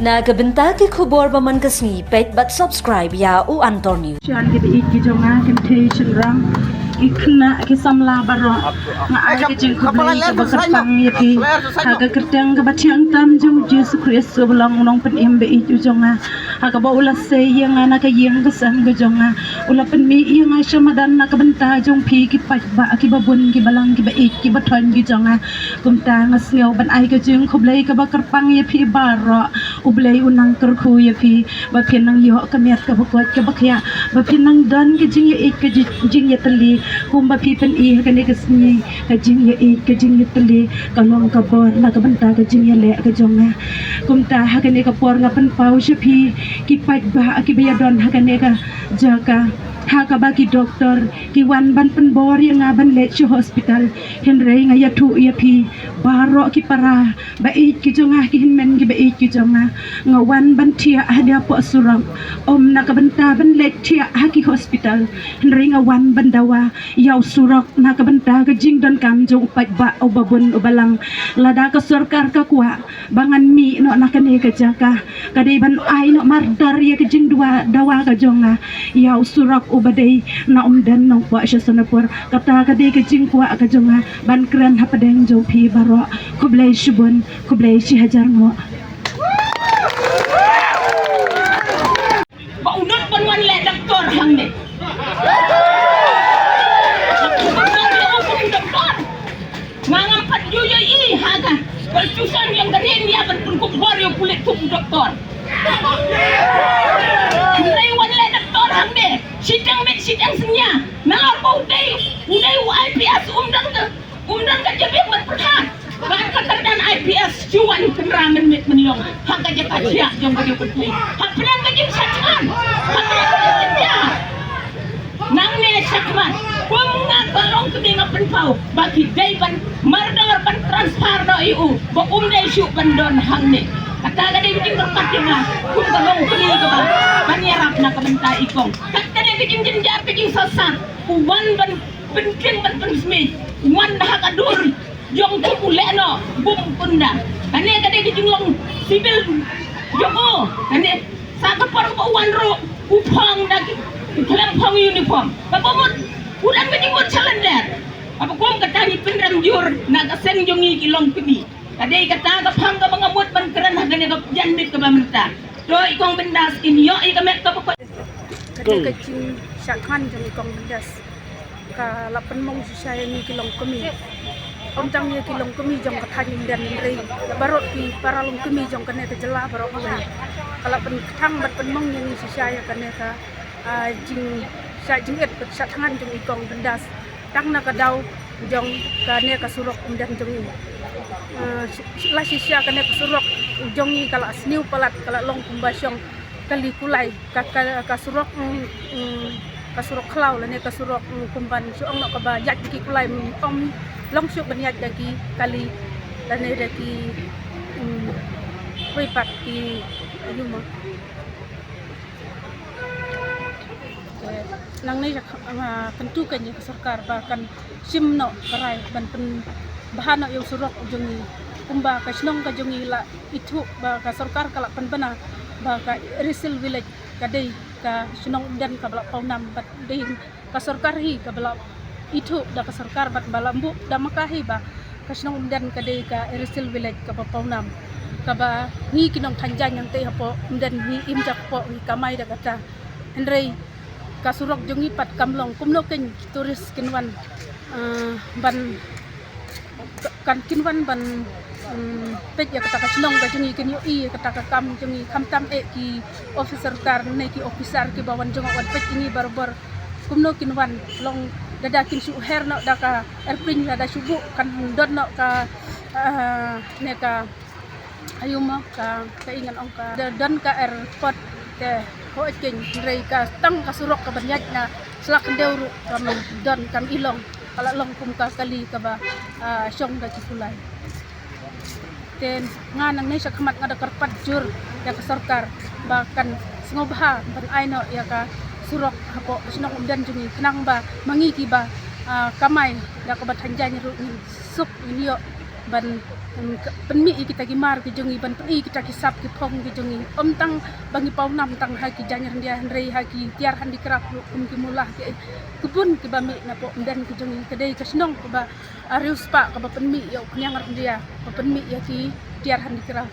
Nagabenta ki khubor baman kasni pet but subscribe ya u Antor News. Chan ki ik jonga temptation rang ikna ki samla baro nga ai ki jing khublai ka bakar pang yapi haga kertang ka batiang tam jong Jesus Christ ulang unong pen imbe ik jonga haga ba ula se yang ana ka yang kesan ga jonga ula pen mi yang ai shamadan na ka benta jong pi ki pat ba ki babun ki balang ki ba ik ki bathon ki jonga kumta nga sneu ban ai ka jing khublai ka bakar pang yapi baro ublai unang terku yapi ba pinang yo ka miat ka bakot ka bakya ba pinang dan ki jing ik ka jing ya tali kumba pipen I ka ne kasni ka jing ya ik ka jing ya tali ka long ka bor na ka benta ka jing ya le ka jonga kumta ha ka ne ka por nga pan pau shapi ki pat ba ki ba don ha ka ne ka jaka ha ka ba ki doktor ki wan ban pen bor yang ban le chi hospital henre nga ya tu ya pi baro ki para ba ik ki jonga ki hinmen ki ba ik ki jonga nga wan ban tia ada po suram om na ka benta ban le tia ha ki hospital henre nga wan ban dawa yaw surak na ka benta ka jing don kam jong pat ba o babun o balang lada ka sarkar ka kwa bangan mi no na ka ne ka jaka kadai ban ai no mardar ya ka jing dua dawa ka jonga yaw surak o badai na dan no po sya sanapur kata kadai ka jing kwa ka jonga ban kran hapadeng jong pi baro kublai shibun kublai shi hajar mo ba unod pan wan le doktor hang ne mangampat yuyo I haga percusan yang garin dia berpungkup wario kulit tubuh doktor Nai wan le doktor hang ne sidang met sidang senya nalor pa uday IPS umdan ka jabik berperhan bahkan keterdan IPS cuan kenramen met meniong hang ka jaka siak jong ka jok putih hang pelang ka jing sacan hang pelang ka jing senya nang ne sakman kumnga kalong kedinga penpau bagi day ban mardar ban transfer do iu ba dai syu ban don hang ne kata ga dai jing berkat nga kum kalong kedinga ka ba banyarap na kabenta ikong kata dai jing jenjar ke jing sasan uwan ban penting ban pensmi wan dah kadur jong tu uleno bum punda ane ga dai jing long sibil jogo ane sa ka par ko wan ro upang dagi kelam pang uniform bapa mut udan ka jing calendar apa kom kata ni penram jur na ka sen jongi kilong pibi kadai kata ka pang ka mangamut ban keran hagane ka jandit ka bamenta do ikong bendas inyo I ka met ka pokok kadai ka jing syakhan jong ikong bendas ka lapan mong saya ni kilong kami om tang ni kilong kami jong ka thanin dan rei barot pi paralong kami jong ka ne ka jela barot ka kala pen thang bat pen mong ni saya ka ne ka jing sa jing et sa thangan jong ikong bendas tang na ka daw jong ka ne ka surok dan jong la sisya ka ne ka surok jong ni kala sniu palat kala long kumbasyong kali kulai ka surok kasurok klau la ne kasurok kumban suong no ka ba yat ki kulai om long syuk ban yat dagi kali la ne dagi wei pat ki ayu mo nang ne tentu kan ya sarkar bahkan sim no karai ban pen bahan no yung surok jongi kumba ka snong ka jongi la itu ba ka sarkar kala pen bana ba ka resil village kadai ka sunong dan ka bala paunam bat ding ka sarkar hi ka bala itu da ka sarkar bat balambu da makahi ba ka sunong dan ka dei ka resil village ka paunam ka ba ni kinong thanjan yang te hapo dan ni imjak po ni kamay da kata henrei ka surok jongi pat kamlong kumno ken turis kinwan ban kan kinwan ban pet ya kata kaslong ka jungi kenyo I kata ka kam jungi kam tam ki officer tar ne ki officer ki bawan jong wan pet ini barbar kumno kinwan long dada kin su her no da ka airplane dada subu kan don no ka ne ka ayuma ka ingan ong ka don ka airport ke ho ken rei ka tang ka surok ka banyat na slak ndewru kam don kam ilong kala long kum ka kali ka ba syong da kulai ten nga nang ne sa khamat nga da karpat jur ya ka sarkar bahkan singobha ban aino ya ka surok hapo sinong umdan jungi kenang ba mangiki ba kamay da ka bathanjan ru ni suk niyo ban penmi kita gimar ki jongi ban pi kita kisap ki thong ki jongi tang bangi pau nam tang ha ki janyar dia rei ha ki tiar handi kerap ki mulah ki kebun ki bami na po dan ki jongi kedai ka senong ko ba arius pa ka ba penmi yo nyang dia ba penmi ya ki tiar handi kerap